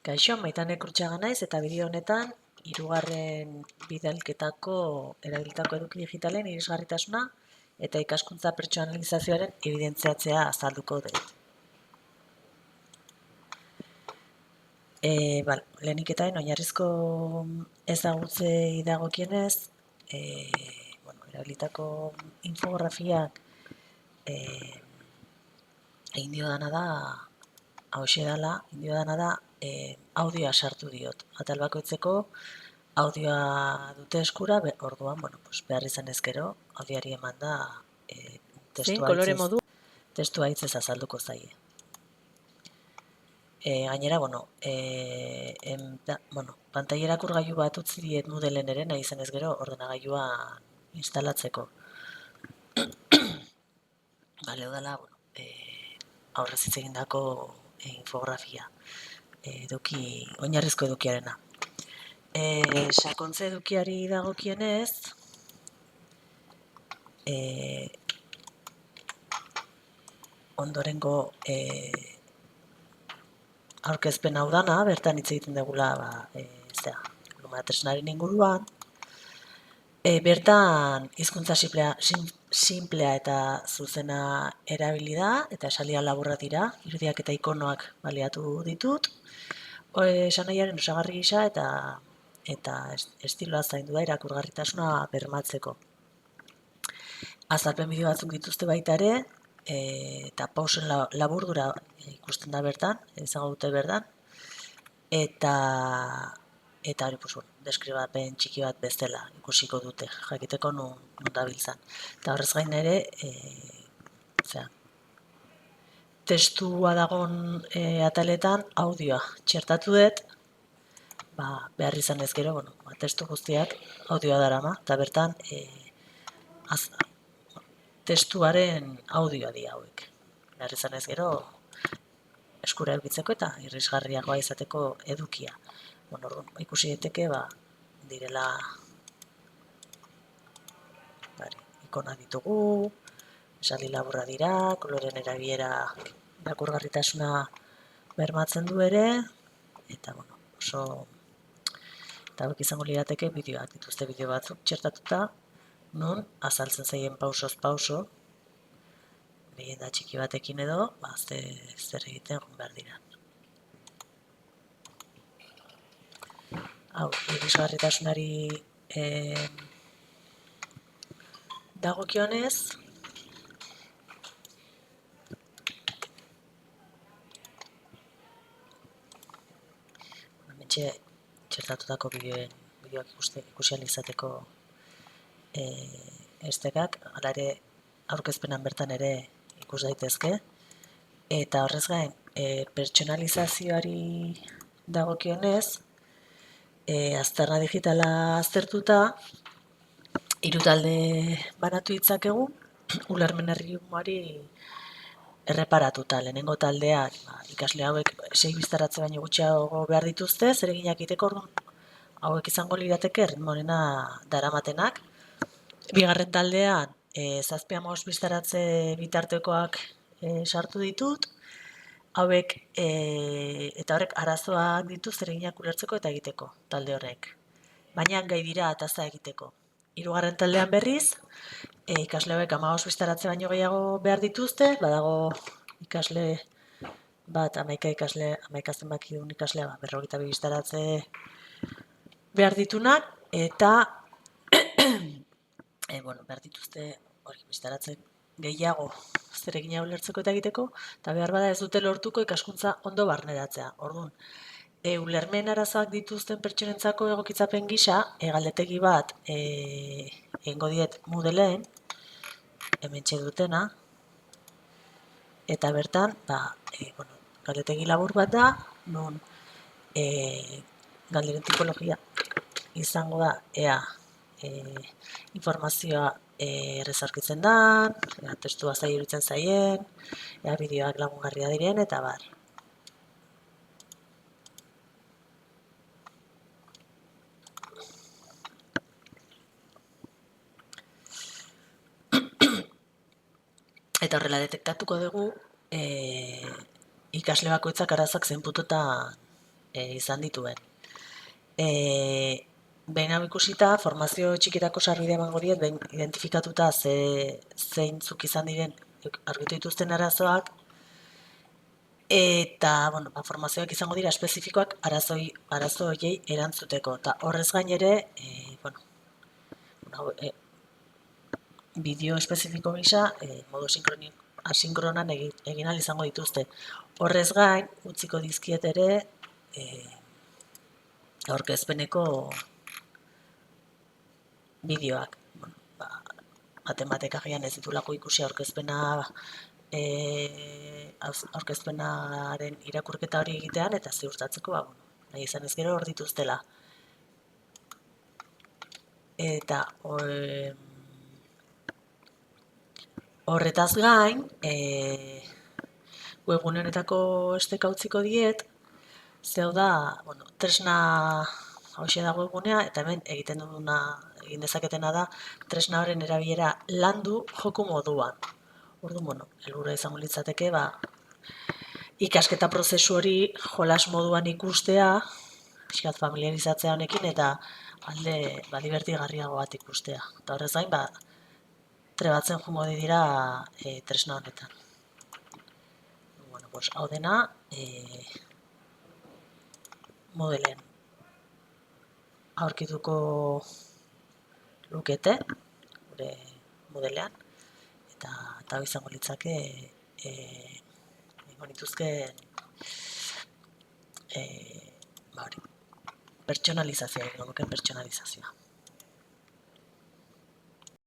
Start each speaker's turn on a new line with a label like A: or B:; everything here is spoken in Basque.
A: Kaixo, Maitane Krutxaga naiz eta bideo honetan hirugarren bidalketako erabilitako eduki digitalen irisgarritasuna eta ikaskuntza pertsonalizazioaren ebidentziatzea azalduko dut. Lehenik eta oinarrizko ezagutzei dagokienez, erabilitako infografiak egin diodana da, audioa sartu diot. Atal bakoitzeko audioa dute eskura, orduan, behar izan ezkero, audioari eman da testua hitzez azalduko zaie. Gainera, pantaila irakurgailu bat utzi diet Moodleen ere, nahi izan ez gero, ordenagailua instalatzeko. Baleo dela, aurrez hitz egindako infografia, oinarrizko edukiarena. Sakontze edukiari dagokienez, ondorengo aurkezpen hau dana, bertan hitz egiten dugula tresnaren inguruan. Bertan hizkuntza simplea eta zuzena erabili da, eta esaldia laburra dira, irudiak eta ikonoak baliatu ditut. Esanaiaren osagarri gisa eta estiloa zaindu da irakurgarritasuna bermatzeko. Azalpen bideo batzuk dituzte baita ere, eta pausen laburdura ikusten da bertan, izango dute bertan, eta hori, deskribapen txiki bat bezala ikusiko dute, jakiteko nun dabiltzan. Eta horrez gain ere, testua dagon ataletan audioa txertatu dut, behar izan ez gero, testu guztiak audioa darama, eta bertan testuaren audioa di hauek. Behar izan ez gero, eskura edukitzeko eta irisgarriagoa izateko edukia. Ikusi daiteke direla ikona ditugu, esaldi laburra dira, koloren erabilera irakurgarritasuna bermatzen du ere, eta oso eta hauek izango lirateke bideoak dituzte bideo batzuk txertatuta, non azaltzen zaien pausoz pauso, gehien da txiki batekin edo, zer egiten behar dira. Hau, irisgarritasunari dagokionez, hementxe txertatutako bideoak ikusi ahal izateko estekak, hala ere aurkezpenan bertan ere ikus daitezke, eta horrez gain, pertsonalizazioari dagokionez, azterna digitala aztertuta, 3 talde banatu ditzakegu, ulermen erritmoari erreparatuta. Lehenengo taldeak, ikasle hauek 6 biztaratze baino gutxiago behar dituzte, zereginak egiteko, hauek izango lirateke erritmo onena daramatenak. Bigarren taldean, 7-5 biztaratze bitartekoak sartu ditut, eta horrek arazoak ditu zereginak ulertzeko eta egiteko talde horrek. Baina gai dira ataza egiteko. 3. taldean berriz, ikasle hauek 15 biztaratze baino gehiago behar dituzte, badago ikasle bat, 11 zenbakidun ikaslea, 52 biztaratze behar ditunak, eta behar dituzte biztaratze gehiago zeregina ulertzeko eta egiteko, eta behar bada ez dute lortuko ikaskuntza ondo barneratzea. Orduan, ulermen arazoak dituzten pertsonentzako egokitzapen gisa, galdetegi bat egingo diet Moodleen, hementxe dutena, eta bertan, galdetegi labur bat da, non galderen tipologia izango da, ea informazioa errezarkitzen da, testua zai iruditzen zaien, ea bideoak lagungarria diren, eta bar. Eta horrela detektatuko dugu ikasle bakoitzak arazoak zein puntutan izan dituen. Behin hau ikusita, formazio txikitako sarbidea emango diet, behin identifikatuta zeintzuk izan diren argitu dituzten arazoak, eta formazioak izango dira espezifikoak arazo horiei erantzuteko. Eta horrez gain ere, bideo espezifiko gisa, modu asinkronan egin ahal izango dituzte. Horrez gain, utziko dizkiet ere, aurkezpeneko bideoak. Matematika gian ez ditulako ikusi aurkezpenaren irakurketa hori egitean, eta ziurtatzeko, nahi izan ez gero hor dituztela. Eta horretaz gain, webgune honetako esteka utziko diet, zeu da, tresna hauxe da webgunea, eta hemen egin dezaketena da, tresna horren erabilera landu joku moduan. Orduan, helburua izango litzateke, ikasketa prozesu hori jolas moduan ikustea, pixkat familiarizatzea honekin, eta alde divertigarriago bat ikustea. Eta horrez gain, trebatzen jungo dira tresna honetan. Hau dena, modelen aurkituko lukete, gure modelean, eta hau izango litzake nituzke pertsonalizazioa, pertsonalizazioa.